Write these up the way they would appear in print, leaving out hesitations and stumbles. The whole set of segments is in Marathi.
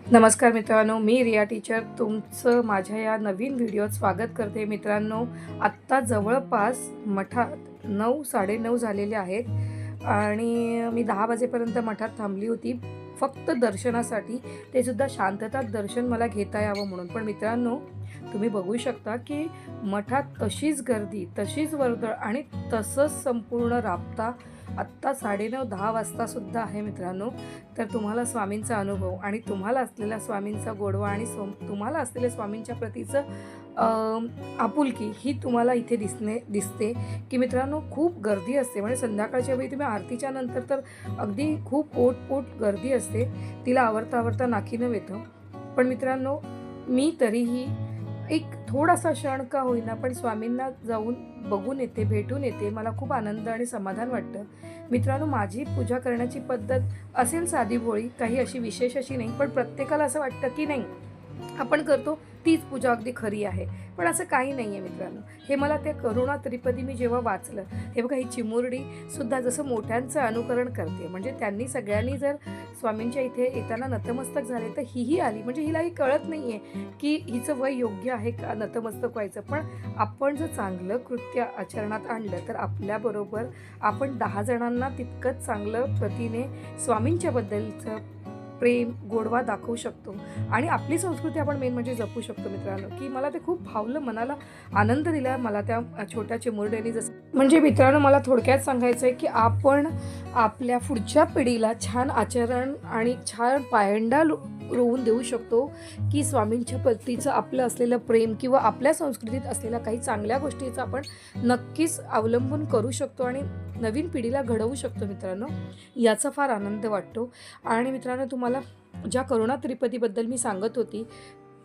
नमस्कार मित्रांनो, मी रिया टीचर तुमचं माझ्या या नवीन व्हिडिओत स्वागत करते. मित्रांनो, आत्ता जवळपास मठात 9:30 झालेले आहेत आणि मी 10 वाजेपर्यंत मठात थांबली होती फक्त दर्शनासाठी. ते सुद्धा शांततात दर्शन मला घेता यावं म्हणून. पण मित्रांनो, तुम्ही बघू शकता की मठात तशीच गर्दी, तशीच वर्दळ आणि तसंच संपूर्ण राबता आत्ता 9:30-10 वाजतासुद्धा आहे मित्रांनो. तर तुम्हाला स्वामींचा अनुभव आणि तुम्हाला असलेला स्वामींचा गोडवा आणि तुम्हाला असलेल्या स्वामींच्या प्रतीचं आपुलकी ही तुम्हाला इथे दिसते की मित्रांनो खूप गर्दी असते. म्हणजे संध्याकाळच्या वेळी तुम्ही आरतीच्या नंतर तर अगदी खूप ओटपोट गर्दी असते, तिला आवरता नाकीनव येतं. पण मित्रांनो, मी तरीही एक थोडासा क्षण का होईना पण स्वामींना जाऊन बघून येते, भेटून येते. मला खूप आनंद आणि समाधान वाटतं. मित्रांनो, माझी पूजा करण्याची पद्धत असेल साधीभोळी, काही अशी विशेष अशी नाही. पण प्रत्येकाला असं वाटतं की नाही, आपण करतो तीच पूजा अगदी खरी आहे. पण असं काही नाही आहे मित्रांनो. हे मला त्या करुणा त्रिपदी मी जेव्हा वाचलं, हे बघा, ही चिमुरडीसुद्धा जसं मोठ्यांचं अनुकरण करते. म्हणजे त्यांनी सगळ्यांनी जर स्वामींच्या इथे येताना नतमस्तक झाले तर हीही आली. म्हणजे हिलाही कळत नाही आहे की हिचं वय योग्य आहे का नतमस्तक व्हायचं. पण आपण जर चांगलं कृत्य आचरणात आणलं तर आपल्याबरोबर आपण 10 जणांना तितकंच चांगलं प्रतीने स्वामींच्याबद्दलचं प्रेम, गोडवा दाखवू शकतो आणि आपली संस्कृती आपण मेन म्हणजे जपू शकतो मित्रांनो. की मला ते खूप भावलं, मनाला आनंद दिला मला त्या छोट्या चिमुरड्याने. जसं म्हणजे मित्रांनो, मला थोडक्यात सांगायचं आहे की आपण आपल्या पुढच्या पिढीला छान आचरण आणि छान पायंडा रोवून देऊ शकतो की स्वामींच्या प्रतीचं आपलं असलेलं प्रेम किंवा आपल्या संस्कृतीत असलेल्या काही चांगल्या गोष्टीचा आपण नक्कीच अवलंबून करू शकतो आणि नवीन पिढीला घडवू शकतो मित्रांनो. याचा फार आनंद वाटतो. आणि मित्रांनो, तुम्हाला ज्या करुणा त्रिपदीबद्दल मी सांगत होती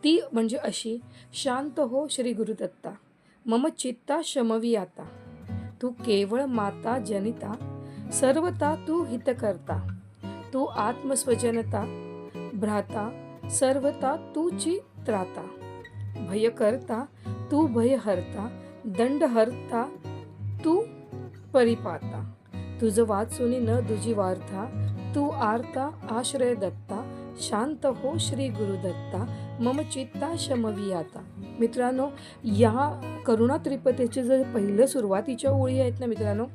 ती म्हणजे अशी: शांत हो श्री गुरुदत्ता, मम चित्ता शमवी आता, तू केवळ माता जनिता, सर्वता तू हितकर्ता, तू आत्मस्वजनता भ्राता, सर्वता तूची त्राता, भयकर्ता तू भयहर्ता, दंडहर्ता तू परिपाता, तुझ वाचुनी न तुझी वार्ता, तू आर्ता आश्रय दत्ता, शांत हो श्री गुरुदत्ता, मम चित्ता शमवी आता. मित्रांनो, या करुणा त्रिपदीचे जे पहिलं सुरुवातीच्या ओळी आहेत ना मित्रांनो,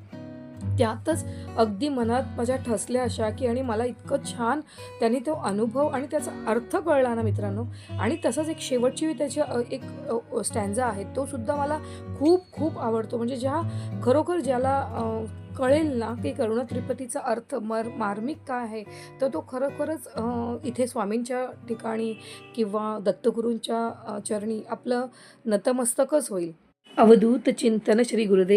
त्यातच अगदी मनात माझ्या ठसल्या अशा की आणि मला इतकं छान त्यांनी तो अनुभव आणि त्याचा अर्थ कळला ना मित्रांनो. आणि तसंच एक शेवटची त्याची एक स्टॅन्झा आहे, तो सुद्धा मला खूप खूप आवडतो. म्हणजे खरोखर ज्याला कळेल ना की करुणा त्रिपदीचा अर्थ मार्मिक काय आहे, तर तो खरोखरच इथे स्वामींच्या ठिकाणी किंवा दत्तगुरूंच्या चरणी आपलं नतमस्तकच होईल. अवधूत चिंतन श्री गुरुदेव.